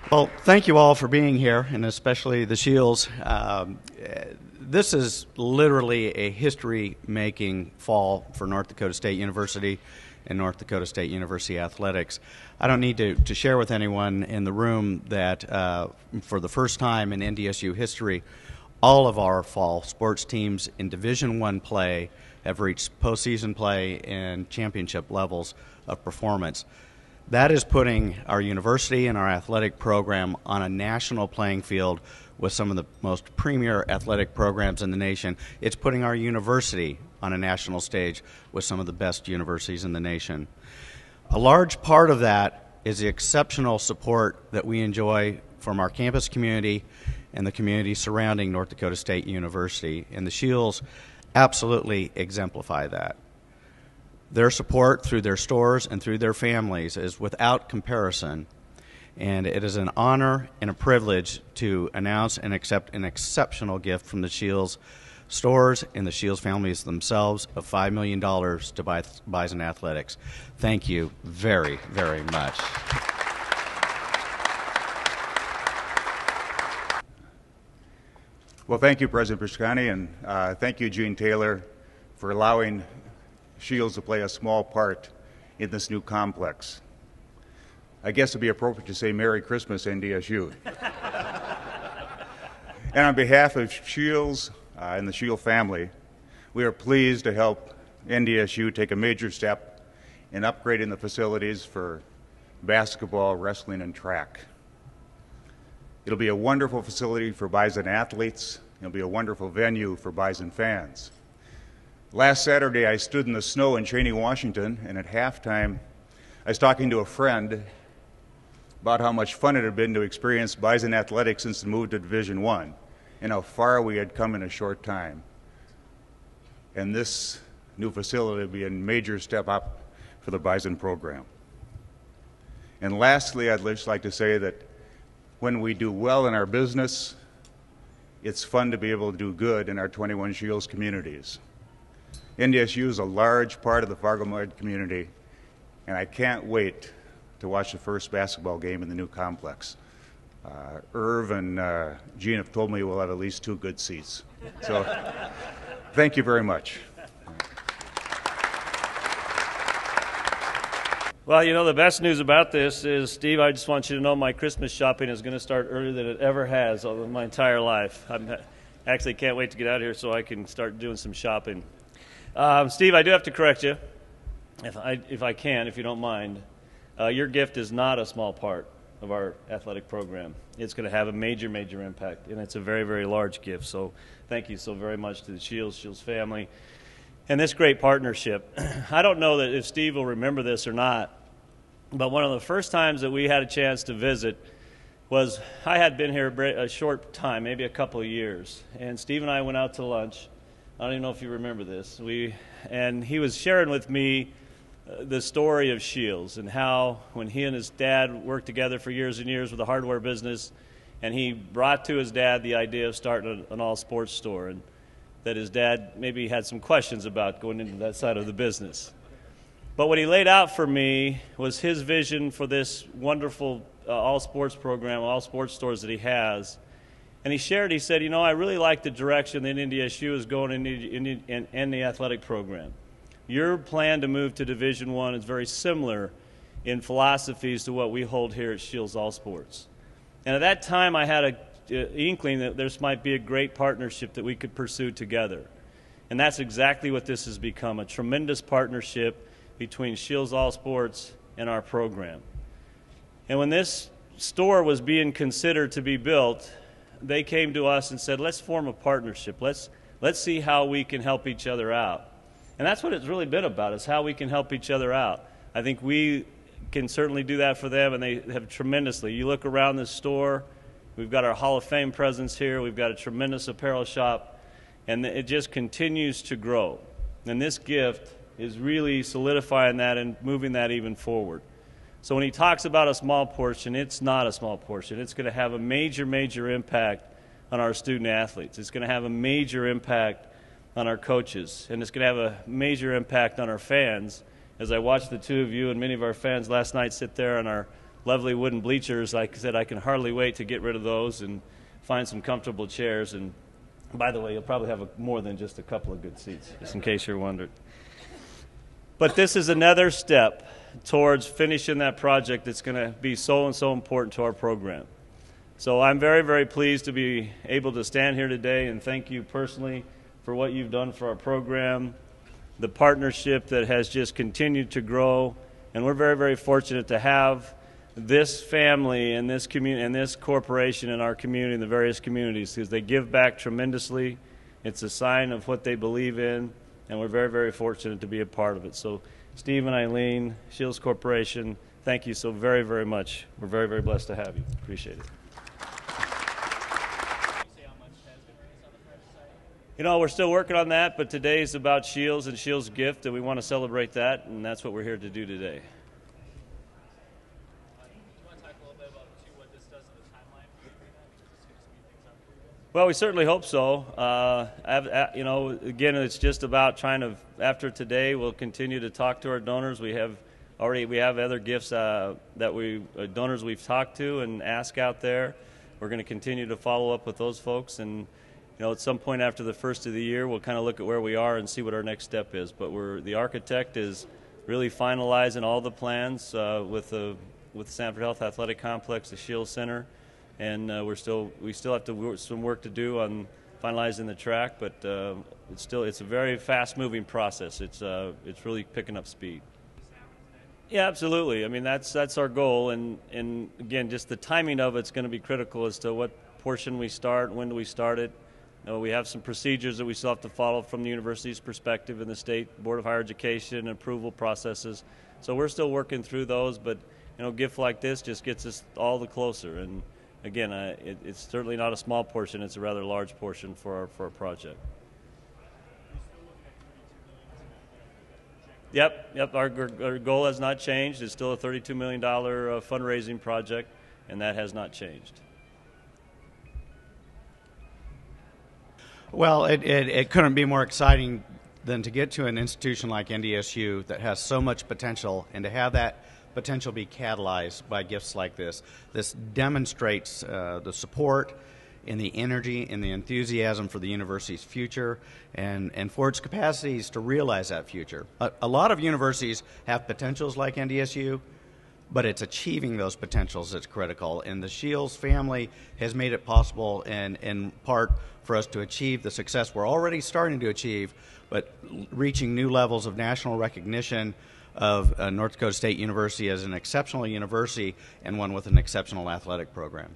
Well, thank you all for being here, and especially the Scheels. This is literally a history-making fall for North Dakota State University and North Dakota State University athletics. I don't need to share with anyone in the room that for the first time in NDSU history, all of our fall sports teams in Division I play have reached postseason play and championship levels of performance. That is putting our university and our athletic program on a national playing field with some of the most premier athletic programs in the nation. It's putting our university on a national stage with some of the best universities in the nation. A large part of that is the exceptional support that we enjoy from our campus community and the community surrounding North Dakota State University, and the Scheels absolutely exemplify that. Their support through their stores and through their families is without comparison, and it is an honor and a privilege to announce and accept an exceptional gift from the Scheels stores and the Scheels families themselves of $5 million to Bison Athletics. Thank you very, very much. Well, thank you, President Piscani, and thank you, Gene Taylor, for allowing Scheels to play a small part in this new complex. I guess it'd be appropriate to say Merry Christmas, NDSU. And on behalf of Scheels and the Scheels family, we are pleased to help NDSU take a major step in upgrading the facilities for basketball, wrestling, and track. It'll be a wonderful facility for Bison athletes. It'll be a wonderful venue for Bison fans. Last Saturday, I stood in the snow in Cheney, Washington, and at halftime, I was talking to a friend about how much fun it had been to experience Bison athletics since the move to Division I, and how far we had come in a short time. And this new facility will be a major step up for the Bison program. And lastly, I'd just like to say that when we do well in our business, it's fun to be able to do good in our 21 Scheels communities. NDSU is a large part of the Fargo-Moorhead community, and I can't wait to watch the first basketball game in the new complex. Irv and Gene have told me we'll have at least 2 good seats. So thank you very much. Well, you know, the best news about this is, Steve, I just want you to know my Christmas shopping is going to start earlier than it ever has over my entire life. I actually can't wait to get out of here so I can start doing some shopping. Steve, I do have to correct you, if I can, if you don't mind. Your gift is not a small part of our athletic program. It's going to have a major, major impact, and it's a very, very large gift. So thank you so very much to the Scheels family, and this great partnership. I don't know that if Steve will remember this or not, but one of the first times that we had a chance to visit was I had been here a short time, maybe a couple of years, and Steve and I went out to lunch. I don't even know if you remember this. And he was sharing with me the story of Scheels and how when he and his dad worked together for years and years with the hardware business, and he brought to his dad the idea of starting an all-sports store, and that his dad maybe had some questions about going into that side of the business. But what he laid out for me was his vision for this wonderful all-sports program, all-sports stores that he has. And he shared, he said, you know, I really like the direction that NDSU is going in the athletic program. Your plan to move to Division I is very similar in philosophies to what we hold here at Scheels All Sports. And at that time, I had an inkling that this might be a great partnership that we could pursue together. And that's exactly what this has become, a tremendous partnership between Scheels All Sports and our program. And when this store was being considered to be built, they came to us and said, let's form a partnership. Let's see how we can help each other out. And that's what it's really been about, is how we can help each other out. I think we can certainly do that for them, and they have tremendously. You look around this store, we've got our Hall of Fame presence here, we've got a tremendous apparel shop, and it just continues to grow. And this gift is really solidifying that and moving that even forward. So when he talks about a small portion, it's not a small portion. It's going to have a major, major impact on our student athletes. It's going to have a major impact on our coaches, and it's going to have a major impact on our fans. As I watched the two of you and many of our fans last night sit there on our lovely wooden bleachers. Like I said, I can hardly wait to get rid of those and find some comfortable chairs. And by the way, you'll probably have more than just a couple of good seats, just in case you're wondering. But this is another step towards finishing that project that's going to be so important to our program. So I'm very, very pleased to be able to stand here today and thank you personally for what you've done for our program, the partnership that has just continued to grow, and we're very, very fortunate to have this family and this community and this corporation in our community, in the various communities, because they give back tremendously. It's a sign of what they believe in, and we're very, very fortunate to be a part of it. So Steve and Eileen, Scheels Corporation, thank you so very, very much. We're very, very blessed to have you. Appreciate it. You know, we're still working on that, but today is about Scheels and Scheels' gift, and we want to celebrate that, and that's what we're here to do today. Do you want to talk a little bit about what this does in the timeline for you? Just going to speed things up for you guys? Well, we certainly hope so. You know, again, it's just about trying to. After today, we'll continue to talk to our donors. We have other gifts donors we've talked to and asked out there. We're going to continue to follow up with those folks, and you know, at some point after the first of the year, we'll kind of look at where we are and see what our next step is. But the architect is really finalizing all the plans with the Sanford Health Athletic Complex, the Scheels Center, and we still have some work to do on finalizing the track. But it's a very fast-moving process. It's really picking up speed. Yeah, absolutely. I mean, that's our goal, and again, just the timing of it's going to be critical as to what portion we start, when do we start it. You know, we have some procedures that we still have to follow from the university's perspective and the State Board of Higher Education approval processes. So we're still working through those, but you know, a gift like this just gets us all the closer. And again, it's certainly not a small portion; it's a rather large portion for our project. Yep. Our goal has not changed. It's still a $32 million fundraising project, and that has not changed. Well, it couldn't be more exciting than to get to an institution like NDSU that has so much potential, and to have that potential be catalyzed by gifts like this. This demonstrates the support and the energy and the enthusiasm for the university's future and for its capacities to realize that future. A lot of universities have potentials like NDSU, but it's achieving those potentials that's critical. And the Scheels family has made it possible in part for us to achieve the success we're already starting to achieve, but reaching new levels of national recognition of North Dakota State University as an exceptional university and one with an exceptional athletic program.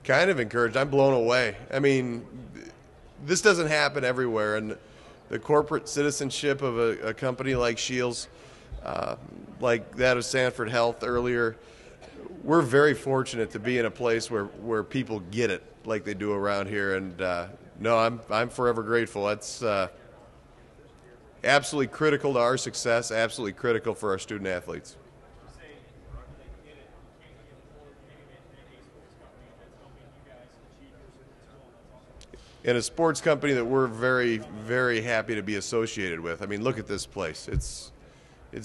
Kind of encouraged. I'm blown away. I mean, this doesn't happen everywhere, and the corporate citizenship of a company like Scheels, like that of Sanford Health earlier, we're very fortunate to be in a place where people get it like they do around here. And no, I'm forever grateful. That's absolutely critical to our success, absolutely critical for our student athletes. In a sports company that we're very, very happy to be associated with. I mean, look at this place. It's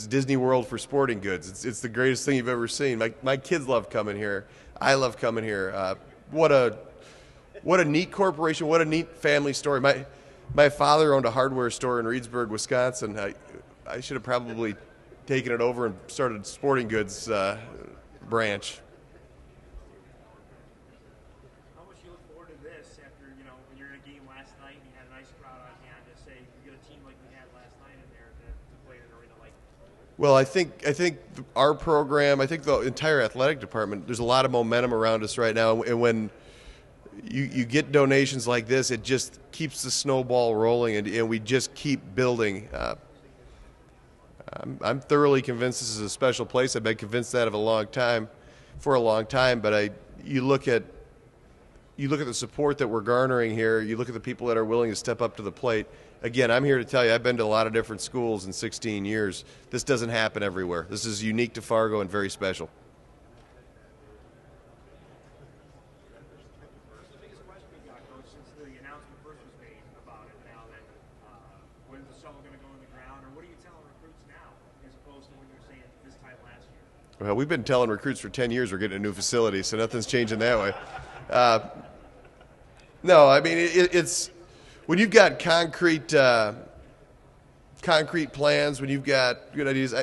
Disney World for sporting goods. It's the greatest thing you've ever seen. My kids love coming here. I love coming here. What a neat corporation. What a neat family story. My father owned a hardware store in Reedsburg, Wisconsin. I should have probably taken it over and started a sporting goods branch. Well, I think our program, I think the entire athletic department, there's a lot of momentum around us right now. And when you get donations like this, it just keeps the snowball rolling, and we just keep building. I'm thoroughly convinced this is a special place. I've been convinced that for a long time. But you look at the support that we're garnering here. You look at the people that are willing to step up to the plate. Again, I'm here to tell you, I've been to a lot of different schools in 16 years. This doesn't happen everywhere. This is unique to Fargo and very special. What's the biggest question we got, Coach, since the announcement first was made about it now that shovel going to go in the ground, or what are you telling recruits now as opposed to when you were saying this time last year? Well, we've been telling recruits for 10 years we're getting a new facility, so nothing's changing that way. No, I mean, it's when you've got concrete plans, when you've got good ideas.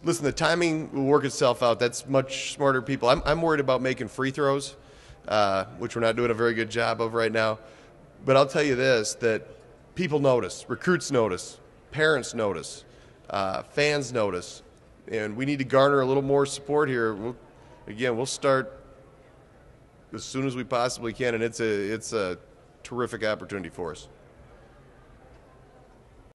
Listen, the timing will work itself out. That's much smarter people. I'm worried about making free throws, which we're not doing a very good job of right now. But I'll tell you this, that people notice, recruits notice, parents notice, fans notice, and we need to garner a little more support here. We'll start as soon as we possibly can, and it's a terrific opportunity for us.